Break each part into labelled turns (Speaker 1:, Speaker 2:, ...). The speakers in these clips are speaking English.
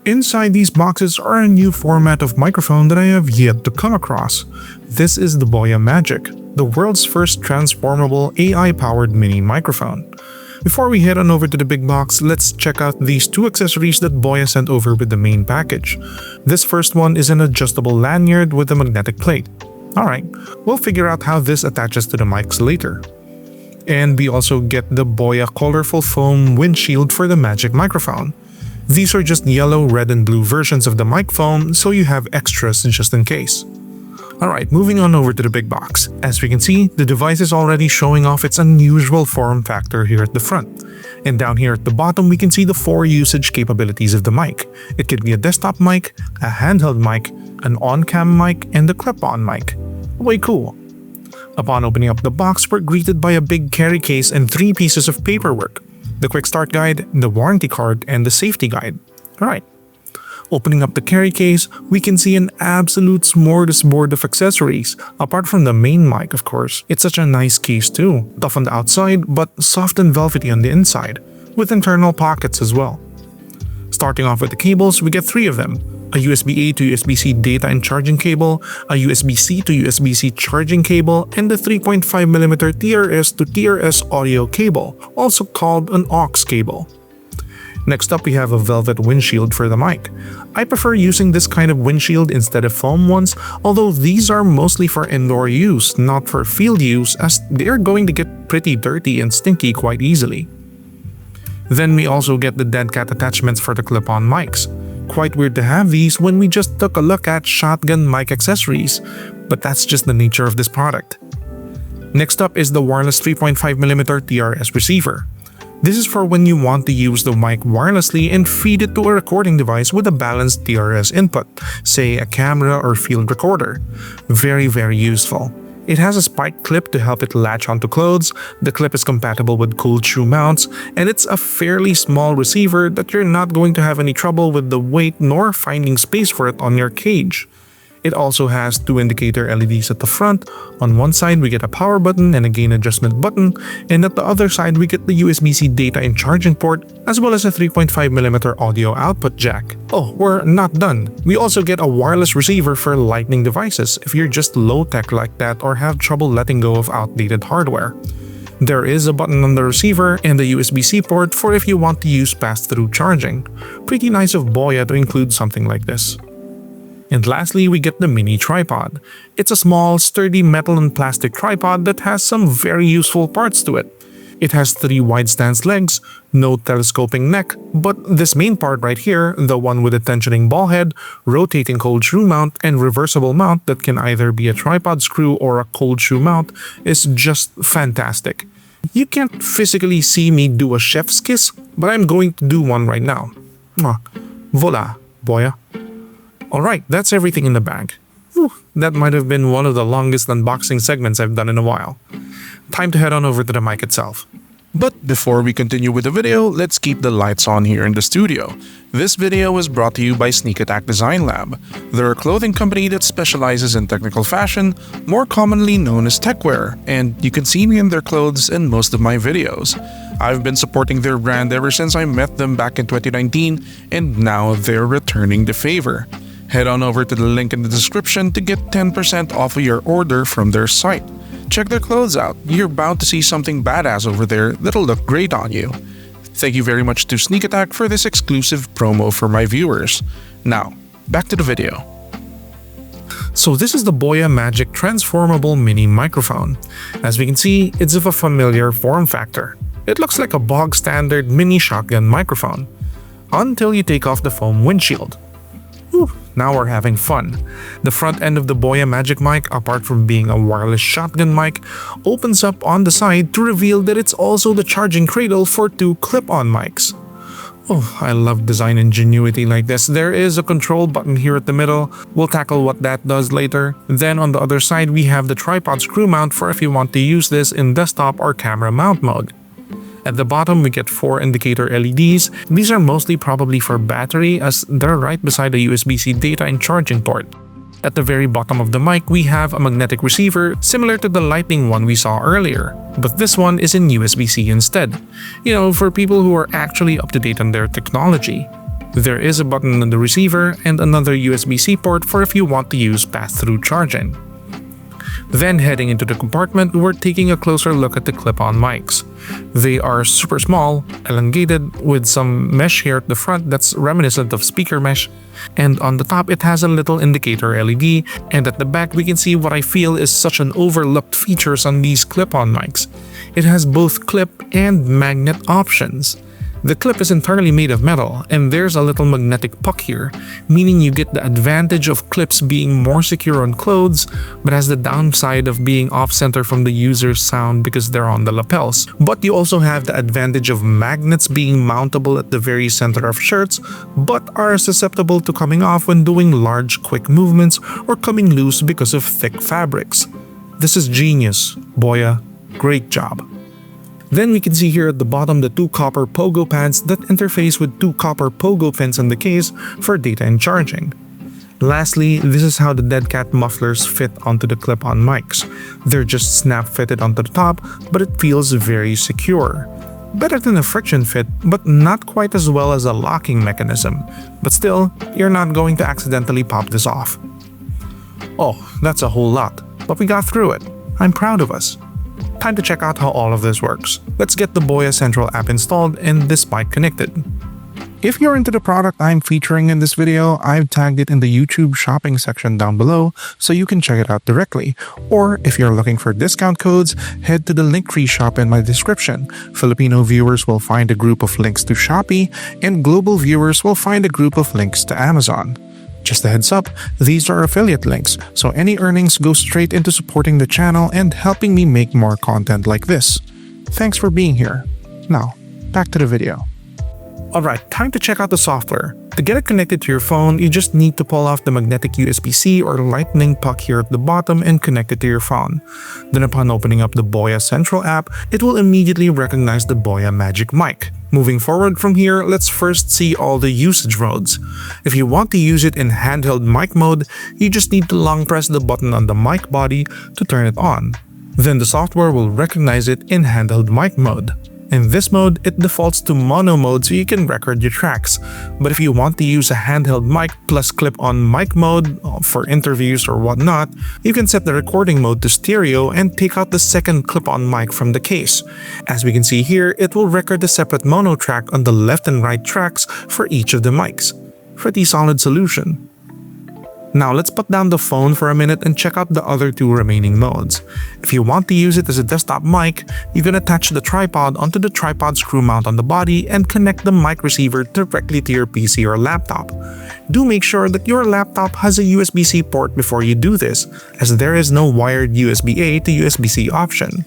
Speaker 1: Inside these boxes are a new format of microphone that I have yet to come across. This is the Boya Magic, the world's first transformable AI-powered mini microphone. Before we head on over to the big box, let's check out these two accessories that Boya sent over with the main package. This first one is an adjustable lanyard with a magnetic plate. Alright, we'll figure out how this attaches to the mics later. And we also get the Boya colorful foam windshield for the Magic microphone. These are just yellow, red, and blue versions of the mic foam, so you have extras just in case. Alright, moving on over to the big box. As we can see, the device is already showing off its unusual form factor here at the front. And down here at the bottom, we can see the 4 usage capabilities of the mic. It could be a desktop mic, a handheld mic, an on-cam mic, and a clip-on mic. Way cool. Upon opening up the box, we're greeted by a big carry case and 3 pieces of paperwork. The quick start guide, the warranty card, and the safety guide. Alright. Opening up the carry case, we can see an absolute smorgasbord of accessories, apart from the main mic of course. It's such a nice case too, tough on the outside but soft and velvety on the inside, with internal pockets as well. Starting off with the cables, we get 3 of them. A USB-A to USB-C data and charging cable, a USB-C to USB-C charging cable, and the 3.5mm TRS to TRS audio cable, also called an aux cable. Next up, we have a velvet windshield for the mic. I prefer using this kind of windshield instead of foam ones, although these are mostly for indoor use, not for field use, as they're going to get pretty dirty and stinky quite easily. Then we also get the dead cat attachments for the clip-on mics. Quite weird to have these when we just took a look at shotgun mic accessories, but that's just the nature of this product. Next up is the wireless 3.5mm TRS receiver. This is for when you want to use the mic wirelessly and feed it to a recording device with a balanced TRS input, say a camera or field recorder. Very useful. It has a spike clip to help it latch onto clothes, the clip is compatible with cold shoe mounts, and it's a fairly small receiver that you're not going to have any trouble with the weight nor finding space for it on your cage. It also has 2 indicator LEDs at the front. On one side we get a power button and a gain adjustment button, and at the other side we get the USB-C data and charging port, as well as a 3.5mm audio output jack. Oh, we're not done. We also get a wireless receiver for lightning devices if you're just low-tech like that or have trouble letting go of outdated hardware. There is a button on the receiver and a USB-C port for if you want to use pass-through charging. Pretty nice of Boya to include something like this. And lastly, we get the mini tripod. It's a small, sturdy metal and plastic tripod that has some very useful parts to it. It has 3 wide stance legs, no telescoping neck, but this main part right here, the one with a tensioning ball head, rotating cold shoe mount, and reversible mount that can either be a tripod screw or a cold shoe mount, is just fantastic. You can't physically see me do a chef's kiss, but I'm going to do one right now. Voila, Boya. Alright, that's everything in the bag. Whew, that might have been one of the longest unboxing segments I've done in a while. Time to head on over to the mic itself. But before we continue with the video, let's keep the lights on here in the studio. This video is brought to you by Sneak Attack Design Lab. They're a clothing company that specializes in technical fashion, more commonly known as techwear, and you can see me in their clothes in most of my videos. I've been supporting their brand ever since I met them back in 2019, and now they're returning the favor. Head on over to the link in the description to get 10% off of your order from their site. Check their clothes out, you're bound to see something badass over there that'll look great on you. Thank you very much to Sneak Attack for this exclusive promo for my viewers. Now, back to the video. So this is the Boya Magic Transformable Mini Microphone. As we can see, it's of a familiar form factor. It looks like a bog standard mini shotgun microphone. Until you take off the foam windshield. Whew, now we're having fun. The front end of the Boya Magic Mic, apart from being a wireless shotgun mic, opens up on the side to reveal that it's also the charging cradle for 2 clip-on mics. Oh, I love design ingenuity like this. There is a control button here at the middle. We'll tackle what that does later. Then on the other side, we have the tripod screw mount for if you want to use this in desktop or camera mount mode. At the bottom, we get 4 indicator LEDs. These are mostly probably for battery as they're right beside the USB-C data and charging port. At the very bottom of the mic, we have a magnetic receiver similar to the lightning one we saw earlier, but this one is in USB-C instead. You know, for people who are actually up to date on their technology. There is a button on the receiver and another USB-C port for if you want to use pass-through charging. Then heading into the compartment, we're taking a closer look at the clip-on mics. They are super small, elongated, with some mesh here at the front that's reminiscent of speaker mesh, and on the top it has a little indicator LED, and at the back we can see what I feel is such an overlooked features on these clip-on mics. It has both clip and magnet options. The clip is entirely made of metal, and there's a little magnetic puck here, meaning you get the advantage of clips being more secure on clothes, but has the downside of being off-center from the user's sound because they're on the lapels. But you also have the advantage of magnets being mountable at the very center of shirts, but are susceptible to coming off when doing large, quick movements or coming loose because of thick fabrics. This is genius, Boya. Great job. Then we can see here at the bottom the two copper pogo pads that interface with two copper pogo pins in the case for data and charging. Lastly, this is how the dead cat mufflers fit onto the clip-on mics. They're just snap-fitted onto the top, but it feels very secure. Better than a friction fit, but not quite as well as a locking mechanism. But still, you're not going to accidentally pop this off. Oh, that's a whole lot, but we got through it. I'm proud of us. Time to check out how all of this works. Let's get the Boya Central app installed and this mic connected. If you're into the product I'm featuring in this video, I've tagged it in the YouTube shopping section down below so you can check it out directly. Or if you're looking for discount codes, head to the Linktree shop in my description. Filipino viewers will find a group of links to Shopee, and global viewers will find a group of links to Amazon. Just a heads up, these are affiliate links, so any earnings go straight into supporting the channel and helping me make more content like this. Thanks for being here. Now, back to the video. Alright, time to check out the software. To get it connected to your phone, you just need to pull off the magnetic USB-C or lightning puck here at the bottom and connect it to your phone. Then upon opening up the Boya Central app, it will immediately recognize the Boya Magic Mic. Moving forward from here, let's first see all the usage modes. If you want to use it in handheld mic mode, you just need to long press the button on the mic body to turn it on. Then the software will recognize it in handheld mic mode. In this mode, it defaults to mono mode so you can record your tracks. But if you want to use a handheld mic plus clip-on mic mode for interviews or whatnot, you can set the recording mode to stereo and take out the second clip-on mic from the case. As we can see here, it will record a separate mono track on the left and right tracks for each of the mics. Pretty solid solution. Now let's put down the phone for a minute and check out the other two remaining modes. If you want to use it as a desktop mic, you can attach the tripod onto the tripod screw mount on the body and connect the mic receiver directly to your PC or laptop. Do make sure that your laptop has a USB-C port before you do this, as there is no wired USB-A to USB-C option.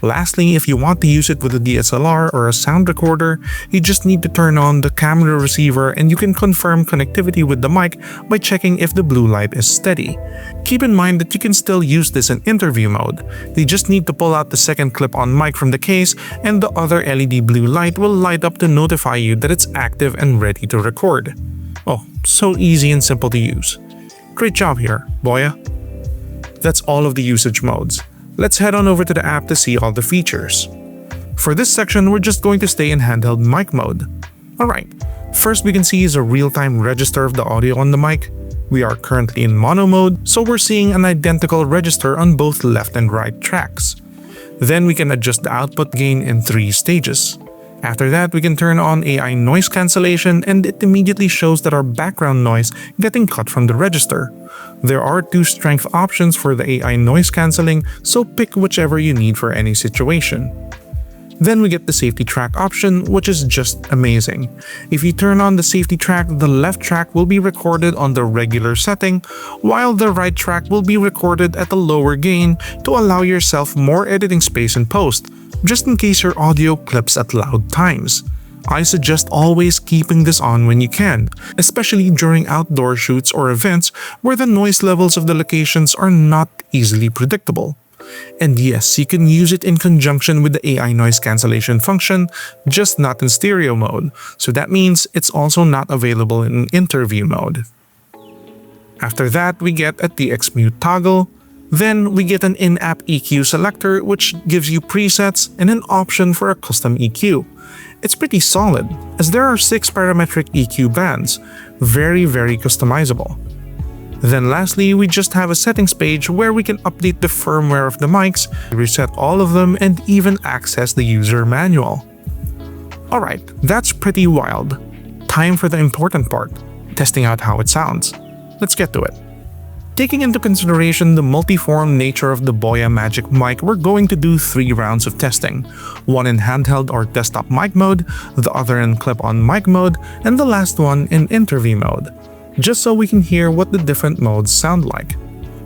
Speaker 1: Lastly, if you want to use it with a DSLR or a sound recorder, you just need to turn on the camera receiver and you can confirm connectivity with the mic by checking if the blue light is steady. Keep in mind that you can still use this in interview mode. You just need to pull out the second clip-on mic from the case and the other LED blue light will light up to notify you that it's active and ready to record. Oh, so easy and simple to use. Great job here, Boya. That's all of the usage modes. Let's head on over to the app to see all the features. For this section, we're just going to stay in handheld mic mode. Alright, first we can see is a real-time register of the audio on the mic. We are currently in mono mode, so we're seeing an identical register on both left and right tracks. Then we can adjust the output gain in 3 stages. After that, we can turn on AI noise cancellation and it immediately shows that our background noise getting cut from the register. There are 2 strength options for the AI noise cancelling, so pick whichever you need for any situation. Then we get the safety track option, which is just amazing. If you turn on the safety track, the left track will be recorded on the regular setting, while the right track will be recorded at a lower gain to allow yourself more editing space in post, just in case your audio clips at loud times. I suggest always keeping this on when you can, especially during outdoor shoots or events where the noise levels of the locations are not easily predictable. And yes, you can use it in conjunction with the AI noise cancellation function, just not in stereo mode, so that means it's also not available in interview mode. After that, we get a TX mute toggle. Then we get an in-app EQ selector which gives you presets and an option for a custom EQ. It's pretty solid, as there are 6 parametric EQ bands, very customizable. Then lastly, we just have a settings page where we can update the firmware of the mics, reset all of them, and even access the user manual. Alright, that's pretty wild. Time for the important part, testing out how it sounds. Let's get to it. Taking into consideration the multi-form nature of the Boya Magic Mic, we're going to do 3 rounds of testing. One in handheld or desktop mic mode, the other in clip-on mic mode, and the last one in interview mode, just so we can hear what the different modes sound like.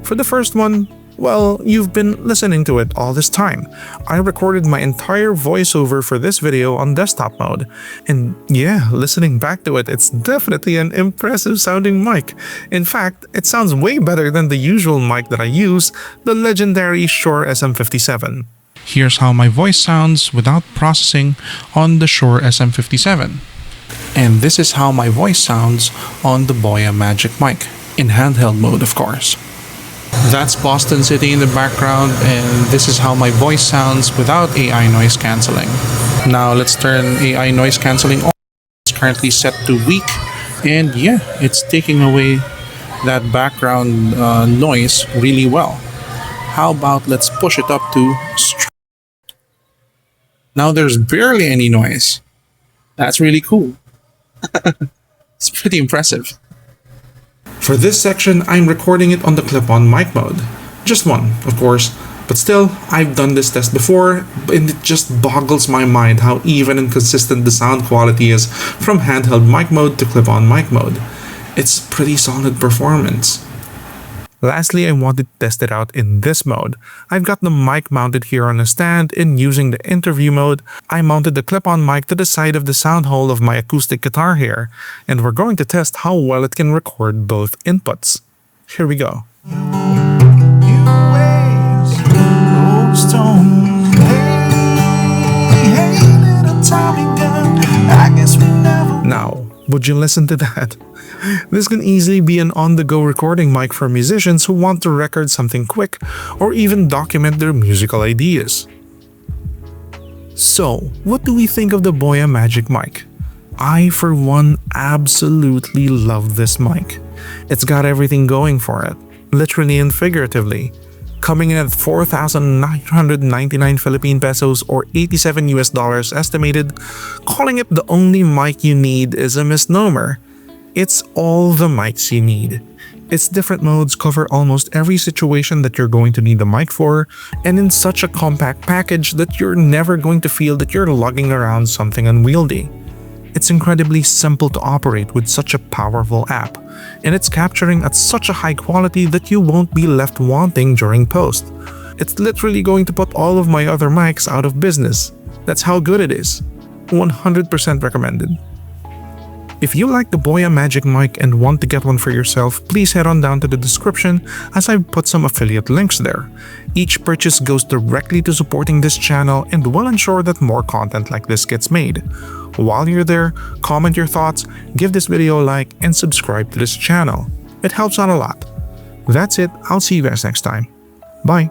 Speaker 1: For the first one, well, you've been listening to it all this time. I recorded my entire voiceover for this video on desktop mode. And yeah, listening back to it, it's definitely an impressive sounding mic. In fact, it sounds way better than the usual mic that I use, the legendary Shure SM57. Here's how my voice sounds without processing on the Shure SM57. And this is how my voice sounds on the Boya Magic Mic, in handheld mode of course. That's Boston City in the background, and this is how my voice sounds without AI noise cancelling. Now let's turn AI noise cancelling on. It's currently set to weak, and yeah, it's taking away that background noise really well. How about let's push it up to straight. Now there's barely any noise. That's really cool. It's pretty impressive. For this section, I'm recording it on the clip-on mic mode. Just one, of course, but still, I've done this test before, and it just boggles my mind how even and consistent the sound quality is from handheld mic mode to clip-on mic mode. It's pretty solid performance. Lastly, I wanted to test it out in this mode. I've got the mic mounted here on a stand, and using the interview mode, I mounted the clip-on mic to the side of the sound hole of my acoustic guitar here, and we're going to test how well it can record both inputs. Here we go. Now, would you listen to that? This can easily be an on-the-go recording mic for musicians who want to record something quick or even document their musical ideas. So, what do we think of the Boya Magic Mic? I, for one, absolutely love this mic. It's got everything going for it, literally and figuratively. Coming in at 4,999 Philippine pesos or 87 US dollars estimated, calling it the only mic you need is a misnomer. It's all the mics you need. Its different modes cover almost every situation that you're going to need the mic for, and in such a compact package that you're never going to feel that you're lugging around something unwieldy. It's incredibly simple to operate with such a powerful app, and it's capturing at such a high quality that you won't be left wanting during post. It's literally going to put all of my other mics out of business. That's how good it is. 100% recommended. If you like the Boya Magic Mic and want to get one for yourself, please head on down to the description as I've put some affiliate links there. Each purchase goes directly to supporting this channel and will ensure that more content like this gets made. While you're there, comment your thoughts, give this video a like, and subscribe to this channel. It helps out a lot. That's it, I'll see you guys next time. Bye!